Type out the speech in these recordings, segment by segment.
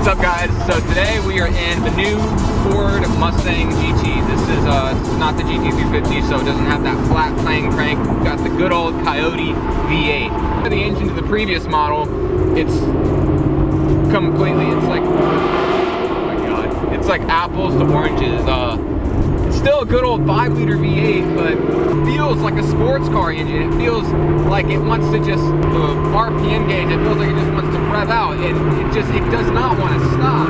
What's up, guys? So today we are in the new Ford Mustang GT. This is not the GT350, so it doesn't have that flat plane crank. We've got the good old Coyote V8. The engine to the previous model, it's completely, it's like, oh my god, it's like apples to oranges. It's still a good old 5-liter V8, but it feels like a sports car engine. It feels like it wants to just, the RPM gauge, it feels like it just wants to rev out, and it does not want to stop.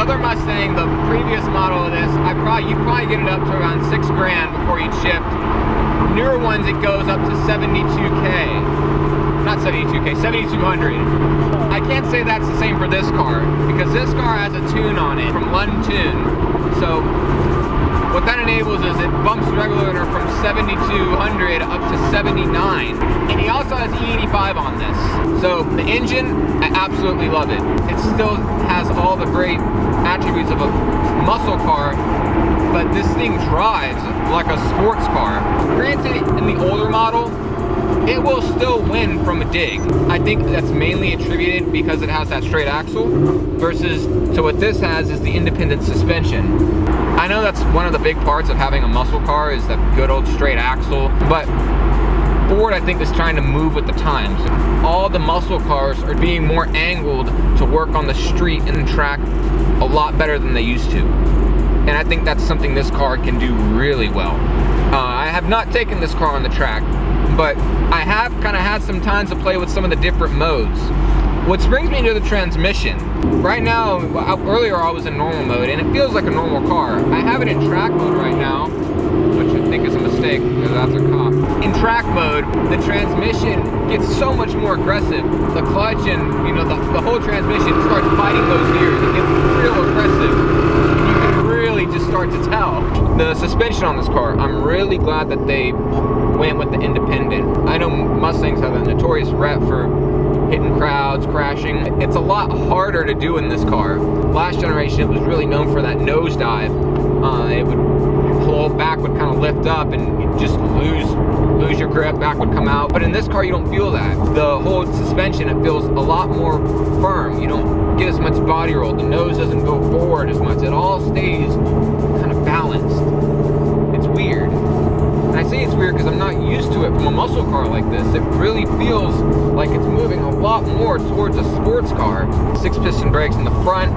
Other Mustang, the previous model of this, you'd probably get it up to around $6 grand before you'd shift. Newer ones, it goes up to 72K. Not 72K, 7,200. I can't say that's the same for this car, because this car has a tune on it from London Tune. So what that enables is it bumps the regulator from 7,200 up to 79. And he also has E85 on this. So the engine, I absolutely love it. It still has all the great attributes of a muscle car, but this thing drives like a sports car. Granted, in the older model, it will still win from a dig. I think that's mainly attributed because it has that straight axle versus, so what this has is the independent suspension. I know that's one of the big parts of having a muscle car is that good old straight axle, but Ford, I think, is trying to move with the times. All the muscle cars are being more angled to work on the street and track a lot better than they used to. And I think that's something this car can do really well. I have not taken this car on the track, but I have kind of had some time to play with some of the different modes. Which brings me to the transmission. Right now, earlier I was in normal mode, and it feels like a normal car. I have it in track mode right now, which I think is a mistake, because that's a cop. In track mode, the transmission gets so much more aggressive. The clutch and, you know, the whole transmission starts fighting those gears. It gets real aggressive. You can really just start to tell. The suspension on this car, I'm really glad that they went with the independent. I know Mustangs have a notorious rep for hitting crowds, crashing. It's a lot harder to do in this car. Last generation, it was really known for that nosedive. It would, your whole back would kind of lift up and you just lose your grip, back would come out. But in this car, you don't feel that. The whole suspension, it feels a lot more firm. You don't get as much body roll. The nose doesn't go forward as much. It all stays kind of balanced. It's weird. And I say it's weird because I'm not used to it from a muscle car like this. It really feels like it's moving a lot more towards a sports car. 6-piston brakes in the front,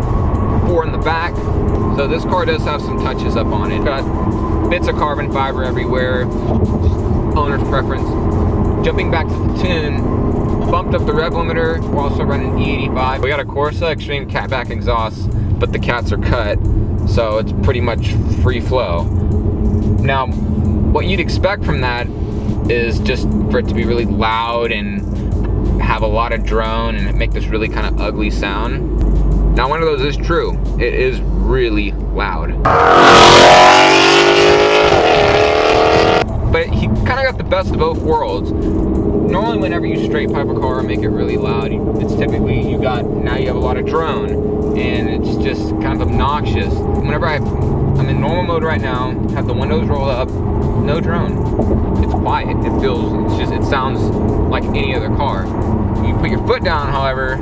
4 in the back. So this car does have some touches up on it. Got bits of carbon fiber everywhere, just owner's preference. Jumping back to the tune, bumped up the rev limiter. We're also running E85. We got a Corsa Xtreme catback exhaust, but the cats are cut, so it's pretty much free flow. Now, what you'd expect from that is just for it to be really loud and have a lot of drone and make this really kind of ugly sound. Now, one of those is true. It is really loud. But he kind of got the best of both worlds. Normally, whenever you straight pipe a car and make it really loud, it's typically now you have a lot of drone, and it's just kind of obnoxious. Whenever I'm in normal mode right now, have the windows rolled up, no drone. It's quiet. It sounds like any other car. When you put your foot down, however,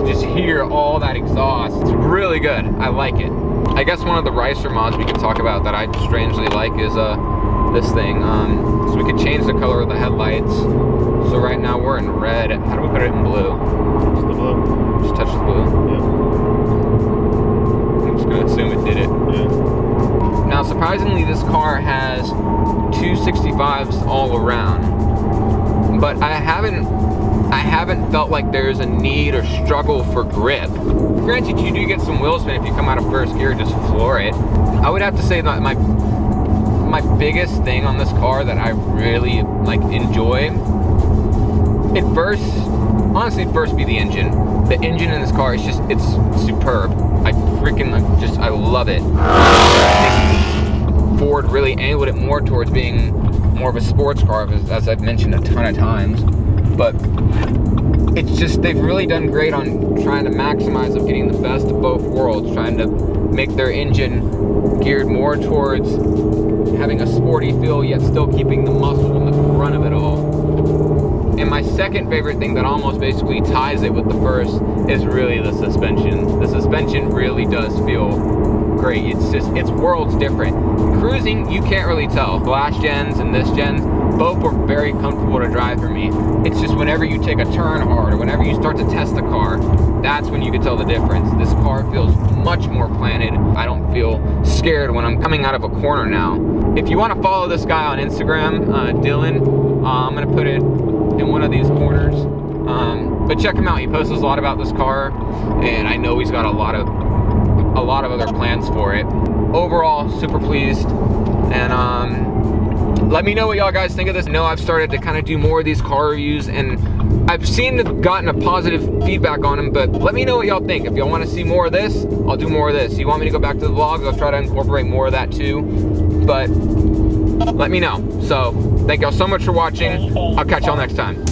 you just hear all that exhaust. It's really good. I like it. I guess one of the Ricer mods we could talk about that I strangely like is this thing. So we could change the color of the headlights. So right now we're in red. How do we put it in blue? Just the blue. Just touch the blue? Yeah. I'm just gonna assume it did it. Yeah. Now, surprisingly, this car has 265s all around, but I haven't felt like there's a need or struggle for grip. Granted, you do get some wheel spin if you come out of first gear, just floor it. I would have to say that my biggest thing on this car that I really enjoy, it'd first be the engine. The engine in this car is it's superb. I love it. I think Ford really angled it more towards being more of a sports car, as I've mentioned a ton of times. but it's just, they've really done great on trying to maximize of getting the best of both worlds, trying to make their engine geared more towards having a sporty feel, yet still keeping the muscle in the front of it all. And my second favorite thing that almost basically ties it with the first is really the suspension. The suspension really does feel great. It's just, it's worlds different. Cruising, you can't really tell. The last gens and this gen, both were very comfortable to drive for me. It's just whenever you take a turn hard or whenever you start to test the car, that's when you can tell the difference. This car feels much more planted. I don't feel scared when I'm coming out of a corner now. If you want to follow this guy on Instagram, Dylan, I'm gonna put it in one of these corners. But check him out. He posts a lot about this car, and I know he's got a lot of other plans for it. Overall, super pleased. And let me know what y'all guys think of this. I know I've started to kind of do more of these car reviews, and I've gotten a positive feedback on them, but let me know what y'all think. If y'all want to see more of this, I'll do more of this. You want me to go back to the vlogs, I'll try to incorporate more of that too, but let me know. So thank y'all so much for watching. I'll catch y'all next time.